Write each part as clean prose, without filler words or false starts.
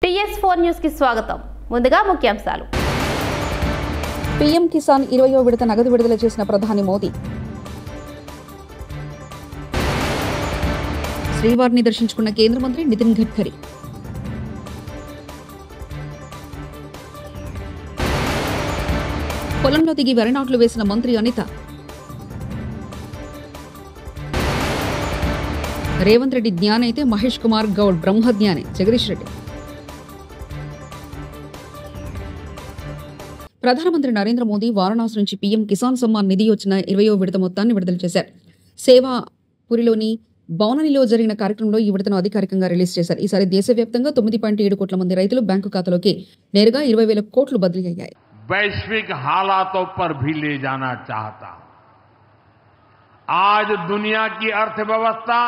PS4 news కి స్వాగతం. ముందుగా ముఖ్యాంశాలు. పీఎం కిసాన్ 20వ విడత నగదు విడుదల చేసిన ప్రధాని మోదీ. శ్రీవారిని దర్శించుకున్న కేంద్ర మంత్రి నితిన్ గడ్కరీ. పొలంలో దిగి వరి నాట్లు వేసిన మంత్రి అనిత. రేవంత్ రెడ్డి జ్ఞానైతే మహేష్ కుమార్ గౌడ్ బ్రహ్మజ్ఞాని జగదీష్ రెడ్డి. ప్రధానమంత్రి నరేంద్ర మోదీ వారణాసి నుంచి పీఎం కిసాన్ సమ్మాన్ నిధి వచ్చిన 20వ విడత మొత్తాన్ని విడుదల చేశారు. సేవాపురిలోని బౌననిలో జరిగిన కార్యక్రమంలో ఈ విడతను అధికారికంగా రిలీజ్ చేశారు. ఈసారి దేశవ్యాప్తంగా 9.7 కోట్ల మంది రైతులు బ్యాంకు ఖాతాలోకి నేరుగా 20,000 కోట్లు బదిలీ అయ్యాయి. वैश्विक हालातों पर भी ले जाना चाहता हूं. आज दुनिया की अर्थव्यवस्था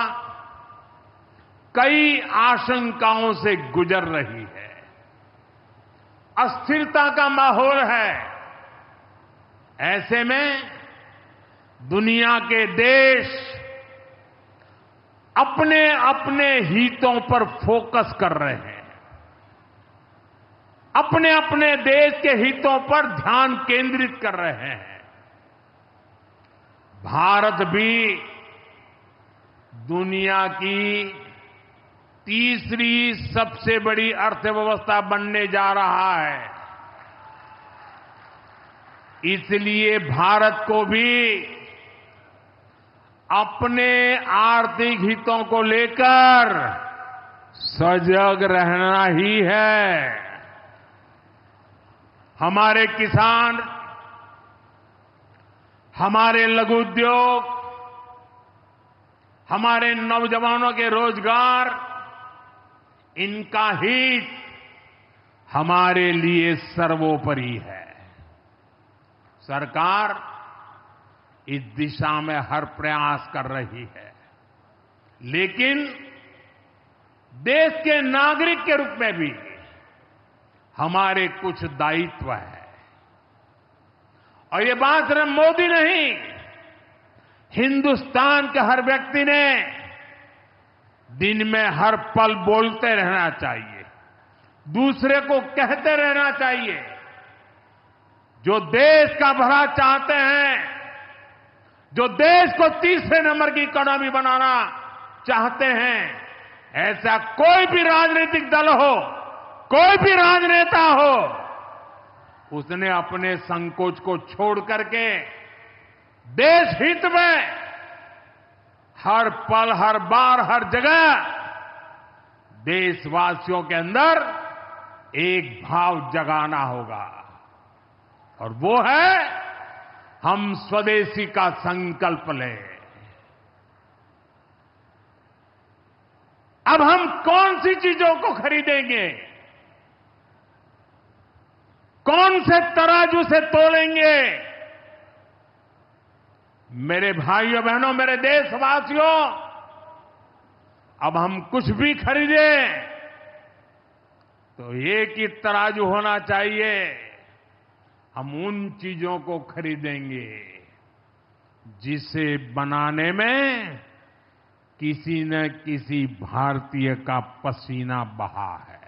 कई आशंकाओं से गुजर रही है. अस्थिरता का माहौल है. ऐसे में दुनिया के देश अपने अपने हितों पर फोकस कर रहे हैं. अपने अपने देश के हितों पर ध्यान केंद्रित कर रहे हैं. भारत भी दुनिया की तीसरी सबसे बड़ी अर्थव्यवस्था बनने जा रहा है. इसलिए भारत को भी अपने आर्थिक हितों को लेकर सजग रहना ही है. हमारे किसान, हमारे लघु उद्योग, हमारे नौजवानों के रोजगार, इनका हित हमारे लिए सर्वोपरि है. सरकार इस दिशा में हर प्रयास कर रही है, लेकिन देश के नागरिक के रूप में भी हमारे कुछ दायित्व है. और ये बात सिर्फ मोदी नहीं, हिंदुस्तान के हर व्यक्ति ने दिन में हर पल बोलते रहना चाहिए, दूसरे को कहते रहना चाहिए. जो देश का भला चाहते हैं, जो देश को तीसरे नंबर की इकोनॉमी बनाना चाहते हैं, ऐसा कोई भी राजनीतिक दल हो, कोई भी राजनेता हो, उसने अपने संकोच को छोड़ करके देश हित में हर पल, हर बार, हर जगह देशवासियों के अंदर एक भाव जगाना होगा. और वो है हम स्वदेशी का संकल्प लें. अब हम कौन सी चीजों को खरीदेंगे, कौन से तराजू से तोलेंगे? मेरे भाइयों बहनों, मेरे देशवासियों, अब हम कुछ भी खरीदें तो एक ही तराजू होना चाहिए. हम उन चीजों को खरीदेंगे जिसे बनाने में किसी न किसी भारतीय का पसीना बहा है.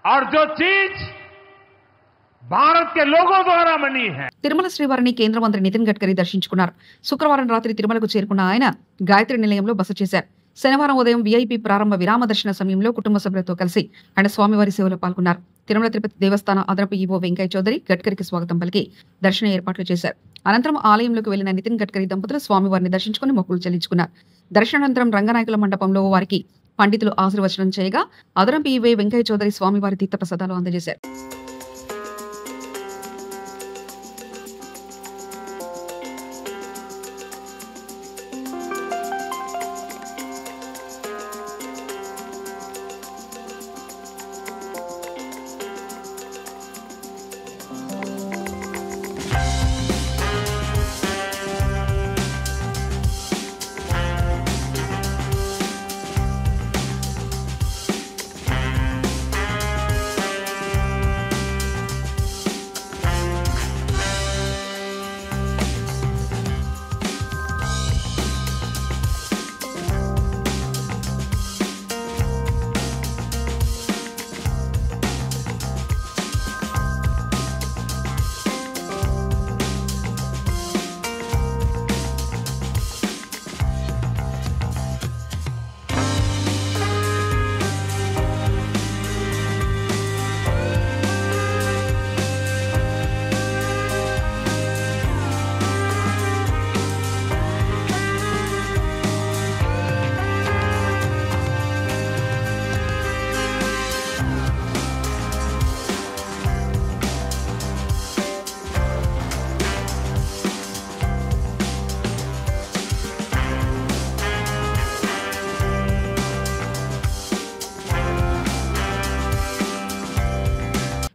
और जो चीज భారత్ के लोगों द्वारा बनी है. తిరుమల శ్రీవారిని కేంద్ర మంత్రి నితిన్ గడ్కరీ దర్శించుకున్నారు. శుక్రవారం రాత్రి తిరుమలకు చేరుకున్న ఆయన గాయత్రి నిలయంలో బస చేశారు. శనివారం ఉదయం వీఐపీ ప్రారంభ విరామ దర్శన సమయంలో కుటుంబ సభ్యులతో కలిసి ఆయన స్వామివారి సేవలో పాల్గొన్నారు. తిరుమల తిరుపతి దేవస్థాన అదనపు ఈవో వెంకయ్య చౌదరి గడ్కరీకి స్వాగతం పలికి దర్శన ఏర్పాట్లు చేశారు. అనంతరం ఆలయంలోకి వెళ్లిన నితిన్ గడ్కరీ దంపతులు స్వామివారిని దర్శించుకుని మొక్కులు చెల్లించుకున్నారు. దర్శనానంతరం రంగనాయకుల మండపంలో వారికి పండితులు ఆశీర్వచనం చేయగా అదనపు ఈవో వెంకయ్య చౌదరి స్వామివారి తీర్థప్రసాదాలు అందజేశారు.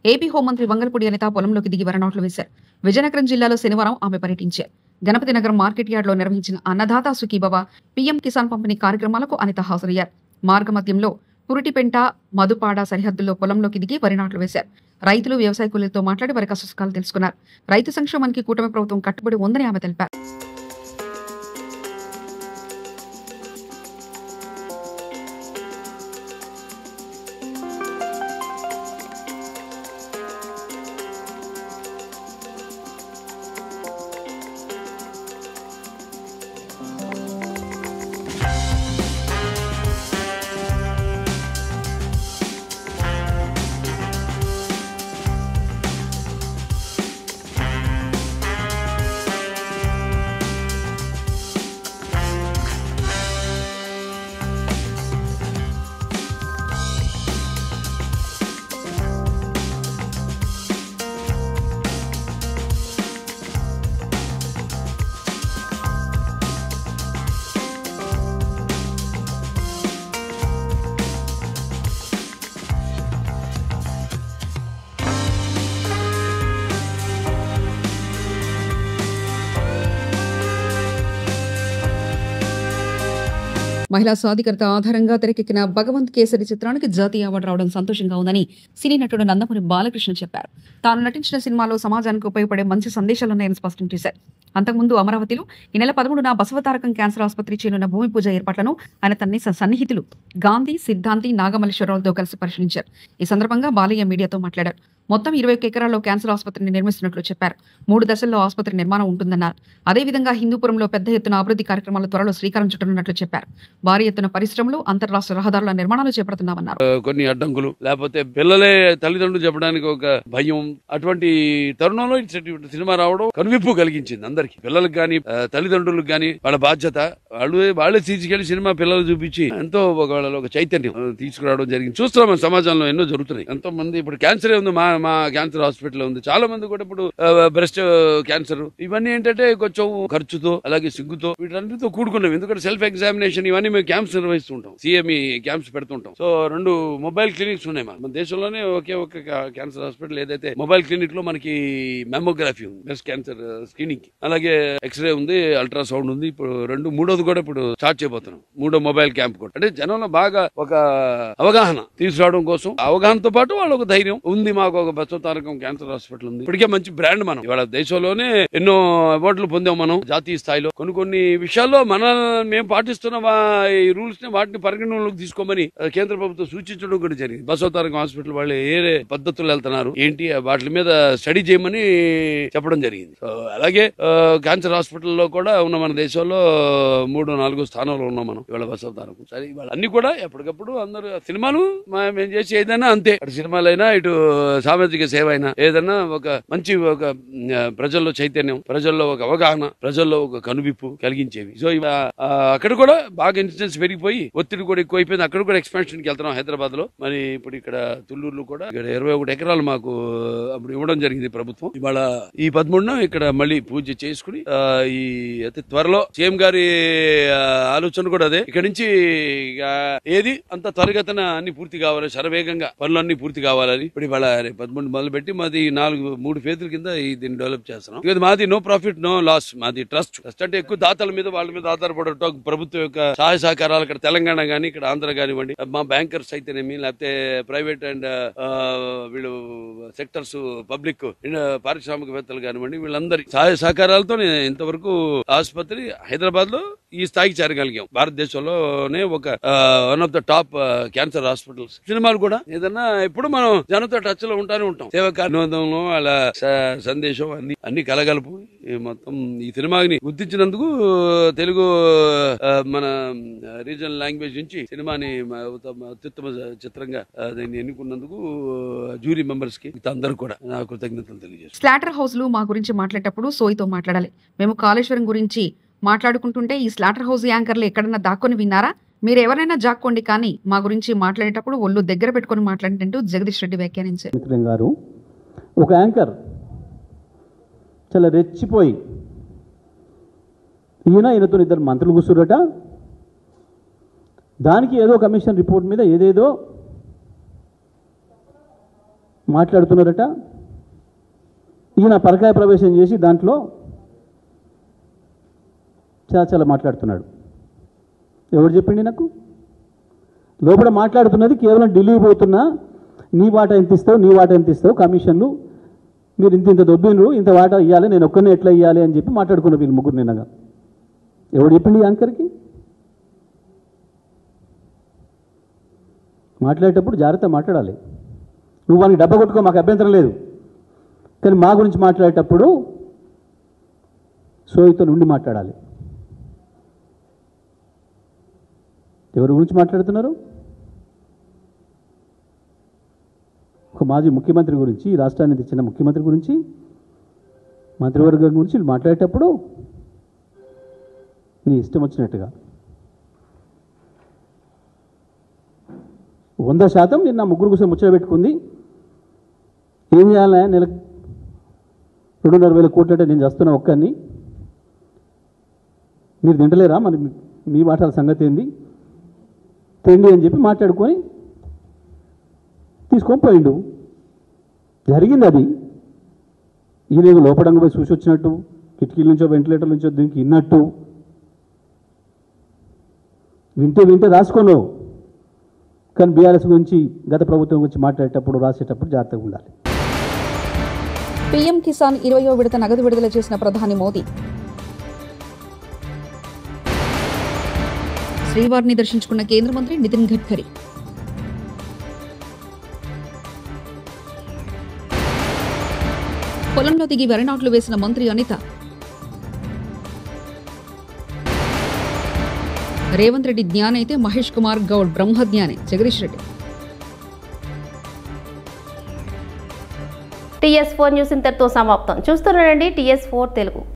ఏపీ హోంమంత్రి వంగలపూడి అనిత పొలంలోకి దిగి వరనాట్లు వేశారు. విజయనగరం జిల్లాలో శనివారం ఆమె పర్యటించారు. గణపతి నగరం మార్కెట్ యార్డ్లో నిర్వహించిన అన్నదాత సుఖీభవ, పీఎం కిసాన్ పంపిణీ కార్యక్రమాలకు అనిత హాజరయ్యారు. మార్గమధ్యంలో పురిటిపెంట, మధుపాడ సరిహద్దుల్లో పొలంలోకి దిగి వరి నాట్లు వేశారు. రైతులు, వ్యవసాయ కూలీలతో మాట్లాడి వారి కష్టసుఖాలు తెలుసుకున్నారు. రైతు సంక్షేమానికి కూటమి ప్రభుత్వం కట్టుబడి ఉందని ఆమె తెలిపారు. మహిళా సాధికారత ఆధారంగా తెరకెక్కిన భగవంత్ కేసరి చిత్రానికి జాతీయ అవార్డు రావడం సంతోషంగా ఉందని సినీ నటుడు నందమూరి బాలకృష్ణ చెప్పారు. తాను నటించిన సినిమాలో సమాజానికి ఉపయోగపడే మంచి సందేశాలున్నాయని స్పష్టం చేశారు. అంతకుముందు అమరావతిలో ఈ నెల 13న బసవతారకం క్యాన్సర్ ఆసుపత్రి చేయనున్న భూమి పూజ ఏర్పాట్లను ఆయన తన సన్నిహితులు గాంధీ, సిద్ధాంతి, నాగమల్లేశ్వరరావుతో కలిసి పరిశీలించారు. ఈ సందర్భంగా బాలయ్య మీడియాతో మాట్లాడారు. మొత్తం 21 ఎకరాల్లో క్యాన్సర్ ఆసుపత్రిని నిర్మిస్తున్నట్లు చెప్పారు. 3 దశల్లో ఆసుపత్రి నిర్మాణం ఉంటుందన్నారు. అదేవిధంగా హిందూపురంలో పెద్ద ఎత్తున అభివృద్ధి కార్యక్రమాల త్వరలో శ్రీకారం చుట్టనున్నట్లు చెప్పారు. భారీ ఎత్తున పరిశ్రమలు, అంతర్రాష్ట్ర రహదారుల నిర్మాణాలు చేపడుతున్నామన్నారు. కొన్ని అడ్డంకులు, లేకపోతే పిల్లలే తల్లిదండ్రులు చెప్పడానికి ఒక భయం, అటువంటి తరుణంలో సినిమా రావడం కనువిప్పు కలిగించింది అందరికి. పిల్లలకు గాని, తల్లిదండ్రులకు గాని వాళ్ళ బాధ్యత, వాళ్ళే తీసుకెళ్లి సినిమా పిల్లలు చూపించి ఎంతో ఒక చైతన్యం తీసుకురావడం జరిగింది. చూస్తున్నాం సమాజంలో ఎన్నో జరుగుతున్నాయి. ఎంతో మంది ఇప్పుడు క్యాన్సర్ ఉంది, మా క్యాన్సర్ హాస్పిటల్ ఉంది. చాలా మంది కూడా ఇప్పుడు బ్రెస్ట్ క్యాన్సర్, ఇవన్నీ ఏంటంటే కొంచెం ఖర్చుతో అలాగే సిగ్గుతో వీటన్నిటితో కూడుకున్నాం. ఎందుకంటే సెల్ఫ్ ఎగ్జామినేషన్ ఇవన్నీ మేము క్యాంప్స్ నిర్వహిస్తుంటాం, సిఎంఈ క్యాంప్స్ పెడుతుంటాం. సో 2 మొబైల్ క్లినిక్స్ ఉన్నాయి మన దేశంలోనే. ఒకే ఒక క్యాన్సర్ హాస్పిటల్ ఏదైతే మొబైల్ క్లినిక్ లో మనకి మెమోగ్రఫీ ఉంది, బ్రెస్ట్ క్యాన్సర్ స్క్రీనింగ్, అలాగే ఎక్స్రే ఉంది, అల్ట్రాసౌండ్ ఉంది. ఇప్పుడు మూడోది కూడా ఇప్పుడు స్టార్ట్ చేయబోతున్నాం, 3వ మొబైల్ క్యాంప్ కూడా. అంటే జనంలో బాగా ఒక అవగాహన తీసుకురావడం కోసం, అవగాహనతో పాటు వాళ్ళు ఒక ధైర్యం ఉంది. మాకు ఒక బసవతారకం క్యాన్సర్ హాస్పిటల్ ఉంది. ఇప్పటికే మంచి బ్రాండ్. మనం ఇవాళ దేశంలోనే ఎన్నో అవార్డులు పొందాం మనం జాతీయ స్థాయిలో. కొన్ని విషయాల్లో మేము పాటిస్తున్న ఈ రూల్స్ ని, వాటిని పరిగణనలోకి తీసుకోమని కేంద్ర ప్రభుత్వం సూచించడం కూడా జరిగింది. బసవతారకం హాస్పిటల్ వాళ్ళు ఏ పద్ధతులు వెళ్తున్నారు ఏంటి, వాటి మీద స్టడీ చేయమని చెప్పడం జరిగింది. సో అలాగే క్యాన్సర్ హాస్పిటల్లో కూడా ఉన్న మన దేశంలో 3-4 స్థానాల్లో ఉన్నాం మనం ఇవాళ బసవతారకం. సరే, ఇవాళ అన్ని కూడా ఎప్పటికప్పుడు అందరూ సినిమాలు మేము చేసి ఏదైనా అంతే, అటు సినిమాలైనా ఇటు సామాజిక సేవ అయినా ఏదైనా ఒక మంచి ఒక ప్రజల్లో చైతన్యం, ప్రజల్లో ఒక అవగాహన, ప్రజల్లో ఒక కనువిప్పు కలిగించేవి. సో అక్కడ కూడా బాగా ఇన్సిడెన్స్ పెరిగిపోయి ఒత్తిడి కూడా ఎక్కువైపోయింది. అక్కడ కూడా ఎక్స్పాన్షన్ కి వెళ్తున్నాం హైదరాబాద్ లో. మరి ఇప్పుడు ఇక్కడ తుళ్ళూరులో కూడా ఇక్కడ 21 ఎకరాలు మాకు అప్పుడు ఇవ్వడం జరిగింది ప్రభుత్వం. ఇవాళ ఈ 13న ఇక్కడ మళ్ళీ పూజ చేసుకుని ఈ అతి త్వరలో సీఎం గారి ఆలోచన కూడా అదే. ఇక్కడ నుంచి ఏది అంత త్వరగతిన అన్ని పూర్తి కావాలి, శరవేగంగా పనులన్నీ పూర్తి కావాలని ఇప్పుడు ఇవాళ 13 మొదలు పెట్టి మాది 3 ఫేజ్ల కింద దీన్ని డెవలప్ చేస్తున్నాం. ఇది మాది నో ప్రాఫిట్ నో లాస్, మాది ట్రస్ట్ అంటే ఎక్కువ దాతల మీద వాళ్ళ మీద ఆధారపడటం, ప్రభుత్వం యొక్క సహాయ సహకారాలు ఇక్కడ తెలంగాణ గానీ ఇక్కడ ఆంధ్ర కానివ్వండి, మా బ్యాంకర్స్ అయితేనేమి, లేకపోతే ప్రైవేట్ అండ్ వీళ్ళు సెక్టర్స్, పబ్లిక్ పారిశ్రామికవేత్తలు కానివ్వండి, వీళ్ళందరి సహాయ సహకారాలతో ఇంతవరకు ఆసుపత్రి హైదరాబాద్ లో ఈ స్థాయికి చేరగలిగాం. భారతదేశంలోనే ఒక one of the top cancer hospitals. సినిమాలు కూడా ఏదన్నా ఇప్పుడు మనం జనంతో టచ్ లో ఉంటానే ఉంటాం. సేవా కార్యక్రమంలో అలా సందేశం అన్ని కలగలుపు మొత్తం ఈ సినిమాని గుర్తించినందుకు తెలుగు మన రీజనల్ లాంగ్వేజ్ నుంచి సినిమాని అత్యుత్తమ చిత్రంగా దీన్ని ఎన్నుకున్నందుకు జ్యూరీ మెంబర్స్ కి అందరూ కూడా నా కృతజ్ఞతలు తెలియజేస్తాను. స్లాటర్ హౌస్ లో మా గురించి మాట్లాడేటప్పుడు సోయితో మాట్లాడాలి. మేము కాళేశ్వరం గురించి మాట్లాడుకుంటుంటే ఈ స్లాటర్ హౌస్ యాంకర్లు ఎక్కడన్నా దాక్కొని విన్నారా? మీరు ఎవరైనా జాక్కోండి, కానీ మా గురించి మాట్లాడేటప్పుడు ఒళ్ళు దగ్గర పెట్టుకుని మాట్లాడినట్టు జగదీష్ రెడ్డి వ్యాఖ్యానించారు. ఒక యాంకర్ చాలా రెచ్చిపోయి ఈయనతో 2 మంత్రులు కూర్చురట, దానికి ఏదో కమిషన్ రిపోర్ట్ మీద ఏదేదో మాట్లాడుతున్నారట. ఈయన పరకాయ ప్రవేశం చేసి దాంట్లో చాలా మాట్లాడుతున్నాడు. ఎవరు చెప్పిండి నాకు? లోపల మాట్లాడుతున్నది కేవలం ఢిల్లీకి పోతున్నా, నీ వాటా ఎంత ఇస్తావు, నీ వాటా ఎంత ఇస్తావు, కమిషన్లు మీరు ఇంత దొబ్బినరు, ఇంత వాటా ఇవ్వాలి, నేను ఒక్కనే ఎట్లా ఇవ్వాలి అని చెప్పి మాట్లాడుకున్నారు వీళ్ళు ముగ్గురు నిన్నగా. ఎవడు చెప్పిండి యాంకర్కి? మాట్లాడేటప్పుడు జాగ్రత్త మాట్లాడాలి. నువ్వు వానికి డబ్బా కొట్టుకో, మాకు అభ్యంతరం లేదు, కానీ మా గురించి మాట్లాడేటప్పుడు సోయితో నుండి మాట్లాడాలి. ఎవరి గురించి మాట్లాడుతున్నారు? ఒక మాజీ ముఖ్యమంత్రి గురించి, ఈ రాష్ట్రాన్ని తెచ్చిన ముఖ్యమంత్రి గురించి, మంత్రివర్గం గురించి మాట్లాడేటప్పుడు నీ ఇష్టం వచ్చినట్టుగా 100% నిన్న ముగ్గురు కోసం ముచ్చట పెట్టుకుంది. ఏం చేయాలి? నెలకు 2,500 కోట్లు అంటే నేను చేస్తున్నా ఒక్కరిని, మీరు తింటలేరా, మరి మీ మాటల సంగతి ఏంది, తిండి అని చెప్పి మాట్లాడుకొని తీసుకొని పోయిండు. జరిగింది అది. ఈయన లోపడంగా పోయి చూసి వచ్చినట్టు, కిటికీల నుంచో వెంటిలేటర్ నుంచో దీనికి విన్నట్టు, వింటే రాసుకున్నావు. కానీ బీఆర్ఎస్ గురించి, గత ప్రభుత్వం గురించి మాట్లాడేటప్పుడు, రాసేటప్పుడు జాగ్రత్తగా ఉండాలి. పీఎం కిసాన్ 20వ విడత నగదు విడుదల చేసిన ప్రధాని మోదీ శ్రీవారిని దర్శించుకున్న కేంద్ర మంత్రి నితిన్ గడ్కరీ. పొలంలో దిగి వరి నాట్లు వేసిన మంత్రి అనిత. రేవంత్ రెడ్డి జ్ఞానైతే మహేష్ కుమార్ గౌడ్ బ్రహ్మజ్ఞాని జగదీష్ రెడ్డి. TS4 న్యూస్ ఇంతటితో సమాప్తం. చూస్తూనండి TS4 తెలుగు.